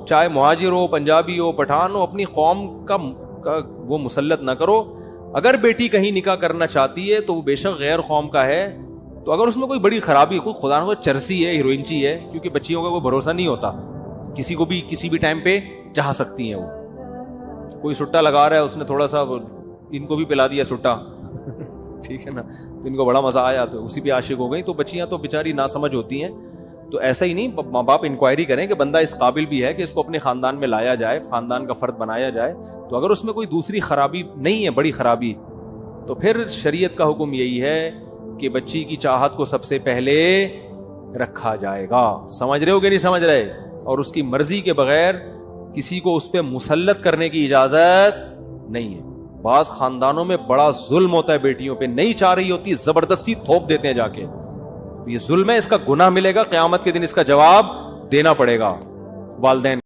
چاہے مہاجر ہو, پنجابی ہو, پٹھان ہو, اپنی قوم کا وہ مسلط نہ کرو. اگر بیٹی کہیں نکاح کرنا چاہتی ہے تو وہ بے شک غیر قوم کا ہے, تو اگر اس میں کوئی بڑی خرابی, کوئی خدا نہ کوئی چرسی ہے, ہیروئنچی ہے, کیونکہ بچیوں کا کوئی بھروسہ نہیں ہوتا, کسی کو بھی کسی بھی ٹائم پہ چاہ سکتی ہیں. وہ کوئی سٹا لگا رہا ہے, اس نے تھوڑا سا ان کو بھی پلا دیا سٹا, ٹھیک ہے نا, تو ان کو بڑا مزہ آیا تو اسی پہ عاشق ہو گئی. تو بچیاں تو بیچاری ناسمجھ ہوتی ہیں. تو ایسا ہی نہیں, ماں باپ انکوائری کریں کہ بندہ اس قابل بھی ہے کہ اس کو اپنے خاندان میں لایا جائے, خاندان کا فرد بنایا جائے. تو اگر اس میں کوئی دوسری خرابی نہیں ہے, بڑی خرابی, تو پھر شریعت کا حکم یہی ہے کہ بچی کی چاہت کو سب سے پہلے رکھا جائے گا. سمجھ رہے ہو کہ نہیں سمجھ رہے؟ اور اس کی مرضی کے بغیر کسی کو اس پہ مسلط کرنے کی اجازت نہیں ہے. بعض خاندانوں میں بڑا ظلم ہوتا ہے بیٹیوں پہ, نہیں چاہ رہی ہوتی, زبردستی تھوپ دیتے ہیں جا کے. تو یہ ظلم ہے, اس کا گناہ ملے گا, قیامت کے دن اس کا جواب دینا پڑے گا والدین